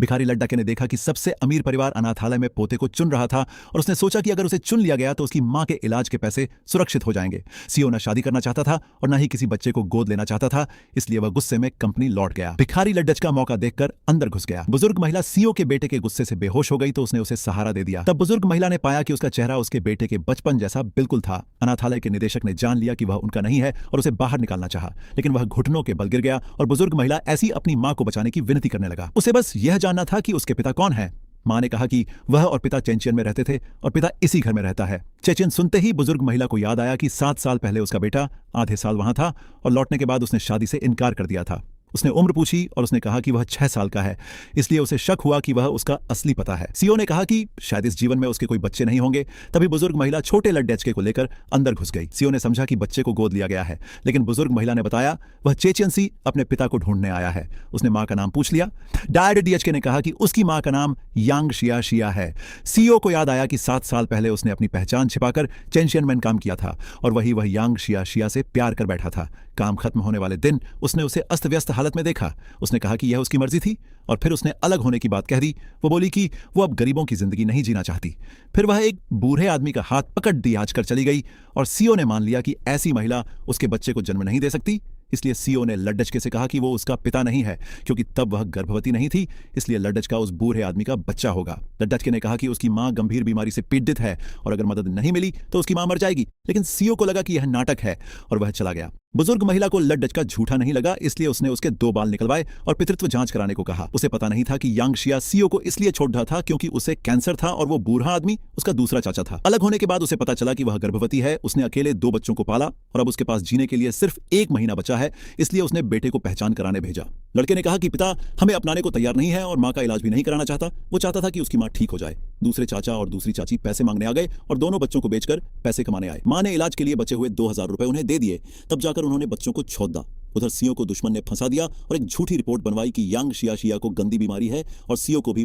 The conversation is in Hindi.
भिखारी लड्डाके ने देखा कि सबसे अमीर परिवार अनाथालय में पोते को चुन रहा था और उसने सोचा कि अगर उसे चुन लिया गया तो उसकी मां के इलाज के पैसे सुरक्षित हो जाएंगे। सीओ न शादी करना चाहता था और न ही किसी बच्चे को गोद लेना चाहता था, इसलिए वह गुस्से में कंपनी लौट गया। भिखारी लड्डच का मौका देखकर अंदर घुस गया। बुजुर्ग महिला सीओ के बेटे के गुस्से से बेहोश हो गई तो उसने उसे सहारा दे दिया। तब बुजुर्ग महिला ने पाया कि उसका चेहरा उसके बेटे के बचपन जैसा बिल्कुल था। अनाथालय के निदेशक ने जान लिया कि वह उनका नहीं है और उसे बाहर निकालना चाहा, लेकिन वह घुटनों के बल गिर गया और बुजुर्ग महिला ऐसी अपनी मां को बचाने की विनती करने लगा। उसे बस यह जानना था कि उसके पिता कौन है। मां ने कहा कि वह और पिता चेंचियन में रहते थे और पिता इसी घर में रहता है। चेचियन सुनते ही बुजुर्ग महिला को याद आया कि 7 साल पहले उसका बेटा आधे साल वहां था और लौटने के बाद उसने शादी से इनकार कर दिया था। उसने उम्र पूछी और उसने कहा कि वह 6 साल का है, इसलिए उसे शक हुआ कि वह उसका असली पता है। सीओ ने कहा कि शायद इस जीवन में उसके कोई बच्चे नहीं होंगे। तभी बुजुर्ग महिला छोटे लड्डेचके को लेकर अंदर घुस गई। सीओ ने समझा कि बच्चे को गोद लिया गया है, लेकिन बुजुर्ग महिला ने बताया वह चेचियन सी अपने पिता को ढूंढने आया है। उसने मां का नाम पूछ लिया। डैड डीएचके ने कहा कि उसकी मां का नाम यांग शिया शिया है। सीओ को याद आया कि 7 साल पहले उसने अपनी पहचान छिपाकर चेंशियन में काम किया था और वही वह यांग शिया शिया से प्यार कर बैठा था। काम खत्म होने वाले दिन उसने उसे अस्त व्यस्त हालत में देखा। उसने कहा कि यह उसकी मर्जी थी और फिर उसने अलग होने की बात कह दी। वो बोली कि वो अब गरीबों की जिंदगी नहीं जीना चाहती। फिर वह एक बूढ़े आदमी का हाथ पकड़ दियाज कर चली गई और सीओ ने मान लिया कि ऐसी महिला उसके बच्चे को जन्म नहीं दे सकती। इसलिए सीओ ने लड्डचके से कहा कि वो उसका पिता नहीं है, क्योंकि तब वह गर्भवती नहीं थी, इसलिए लड्डचका उस बूढ़े आदमी का बच्चा होगा। लड्डचके ने कहा कि उसकी मां गंभीर बीमारी से पीड़ित है और अगर मदद नहीं मिली तो उसकी मां मर जाएगी, लेकिन सीओ को लगा कि यह नाटक है और वह चला गया। बुजुर्ग महिला को लड्डचका झूठा नहीं लगा, इसलिए उसने उसके 2 बाल निकलवाए और पितृत्व जांच कराने को कहा। उसे पता नहीं था कि यांग शिया सीओ को इसलिए छोड़ रहा था क्योंकि उसे कैंसर था और वो बूढ़ा आदमी उसका दूसरा चाचा था। अलग होने के बाद उसे पता चला कि वह गर्भवती है। उसने अकेले 2 बच्चों को पाला और अब उसके पास जीने के लिए सिर्फ 1 महीना बचा है, इसलिए उसने बेटे को पहचान कराने भेजा। लड़के ने कहा कि पिता हमें अपनाने को तैयार नहीं है और मां का इलाज भी नहीं कराना चाहता। वो चाहता था कि उसकी मां ठीक हो जाए। दूसरे चाचा और दूसरी चाची पैसे मांगने आ गए और दोनों बच्चों को बेचकर पैसे कमाने आए। मां ने इलाज के लिए बचे हुए 2000 रुपए उन्हें दे दिए। तब जाकर उन्होंने बच्चों को छोड़ दा। उधर सीओ को दुश्मन ने फंसा दिया और एक झूठी रिपोर्ट बनवाई कि यांग शिया शिया को गंदी बीमारी है और सीओ को भी